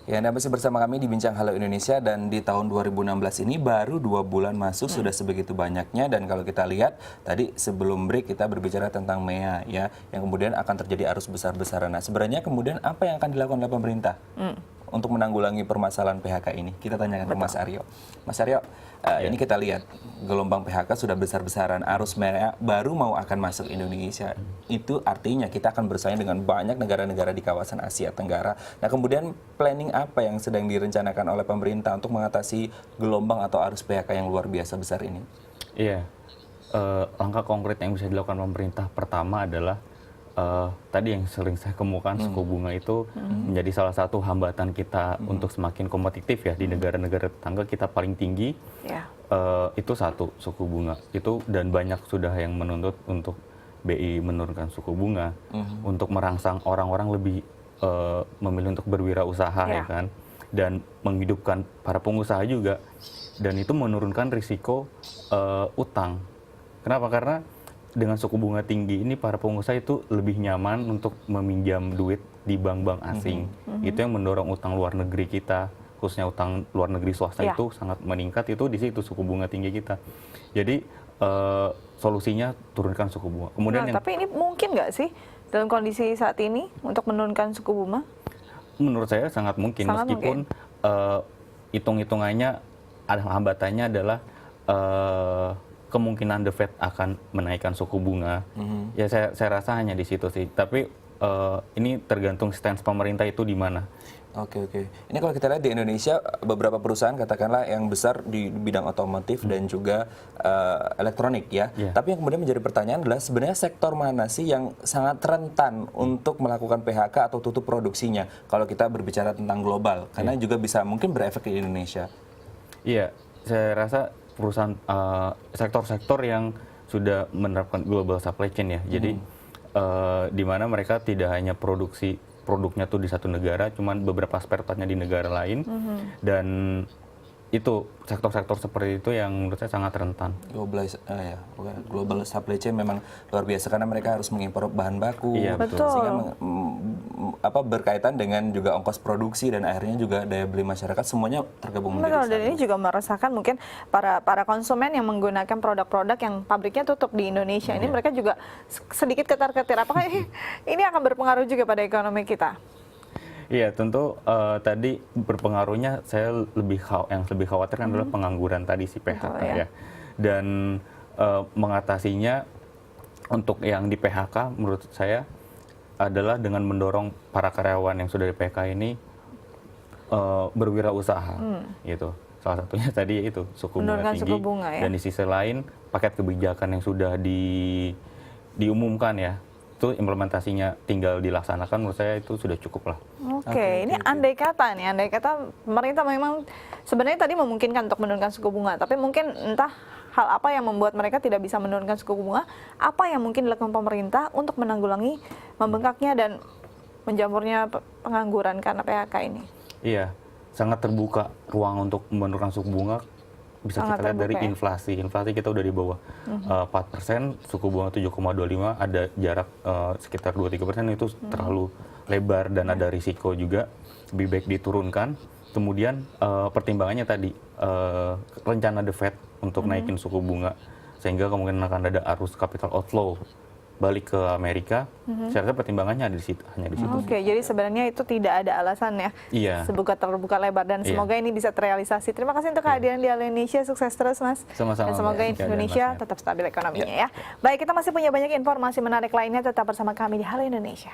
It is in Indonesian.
Ya, Anda masih bersama kami di Bincang Halo Indonesia dan di tahun 2016 ini baru 2 bulan masuk sudah sebegitu banyaknya dan kalau kita lihat tadi sebelum break kita berbicara tentang MEA ya yang kemudian akan terjadi arus besar-besaran. Nah, sebenarnya kemudian apa yang akan dilakukan oleh pemerintah untuk menanggulangi permasalahan PHK ini? Kita tanyakan ke Mas Aryo. Mas Aryo, ini kita lihat gelombang PHK sudah besar-besaran, arus MEA baru mau akan masuk Indonesia. Itu artinya kita akan bersaing dengan banyak negara-negara di kawasan Asia Tenggara. Nah, kemudian planning apa yang sedang direncanakan oleh pemerintah untuk mengatasi gelombang atau arus PHK yang luar biasa besar ini? Iya, langkah konkret yang bisa dilakukan pemerintah pertama adalah tadi yang sering saya kemukakan, suku bunga itu menjadi salah satu hambatan kita untuk semakin kompetitif ya di negara-negara tetangga kita paling tinggi. Itu satu, suku bunga itu, dan banyak sudah yang menuntut untuk BI menurunkan suku bunga untuk merangsang orang-orang lebih memilih untuk berwirausaha ya kan, dan menghidupkan para pengusaha juga, dan itu menurunkan risiko utang. Kenapa? Karena dengan suku bunga tinggi ini para pengusaha itu lebih nyaman untuk meminjam duit di bank-bank asing. Itu yang mendorong utang luar negeri kita, khususnya utang luar negeri swasta itu sangat meningkat, itu di situ suku bunga tinggi kita. Jadi solusinya turunkan suku bunga. Kemudian tapi ini mungkin nggak sih dalam kondisi saat ini untuk menurunkan suku bunga? Menurut saya sangat mungkin, meskipun hitung-hitungannya ada hambatannya adalah kemungkinan The Fed akan menaikkan suku bunga. Ya saya rasa hanya di situ sih. Tapi ini tergantung stance pemerintah itu di mana. Oke. Ini kalau kita lihat di Indonesia beberapa perusahaan katakanlah yang besar di bidang otomotif dan juga elektronik ya. Tapi yang kemudian menjadi pertanyaan adalah sebenarnya sektor mana sih yang sangat rentan untuk melakukan PHK atau tutup produksinya kalau kita berbicara tentang global, karena juga bisa mungkin berefek di Indonesia. Iya, saya rasa perusahaan sektor-sektor yang sudah menerapkan global supply chain ya. Jadi di mana mereka tidak hanya produksi produknya tuh di satu negara, cuman beberapa spare partnya di negara lain, dan itu sektor-sektor seperti itu yang menurut saya sangat rentan. Global supply chain memang luar biasa karena mereka harus mengimpor bahan baku, sehingga berkaitan dengan juga ongkos produksi dan akhirnya juga daya beli masyarakat semuanya tergabung menjadi satu. Dan ini juga merasakan mungkin para konsumen yang menggunakan produk-produk yang pabriknya tutup di Indonesia ini, mereka juga sedikit ketar-ketir. Apakah ini akan berpengaruh juga pada ekonomi kita? Iya, tentu tadi berpengaruhnya yang lebih khawatir adalah pengangguran tadi, si PHK ya. Dan mengatasinya untuk yang di PHK menurut saya adalah dengan mendorong para karyawan yang sudah di PHK ini berwirausaha gitu. Salah satunya tadi itu suku bunga tinggi, dan di sisi lain paket kebijakan yang sudah diumumkan ya, itu implementasinya tinggal dilaksanakan, menurut saya itu sudah cukup lah. Ini andai kata pemerintah memang sebenarnya tadi memungkinkan untuk menurunkan suku bunga, tapi mungkin entah hal apa yang membuat mereka tidak bisa menurunkan suku bunga, apa yang mungkin dilakukan pemerintah untuk menanggulangi membengkaknya dan menjamurnya pengangguran karena PHK ini? Iya, sangat terbuka ruang untuk menurunkan suku bunga. Bisa kita lihat dari inflasi kita udah di bawah 4%, suku bunga 7,25, ada jarak sekitar 2-3%, itu terlalu lebar dan ada risiko juga, lebih baik diturunkan. Kemudian pertimbangannya tadi rencana The Fed untuk naikin suku bunga, sehingga kemungkinan akan ada arus capital outflow balik ke Amerika. Saya rasa pertimbangannya ada di situ, hanya di situ. Jadi sebenarnya itu tidak ada alasan ya. Terbuka lebar, dan semoga ini bisa terrealisasi. Terima kasih untuk kehadiran di Halo Indonesia, sukses terus Mas. Sama-sama. Dan semoga Indonesia tetap stabil ekonominya ya. Baik, kita masih punya banyak informasi menarik lainnya, tetap bersama kami di Halo Indonesia.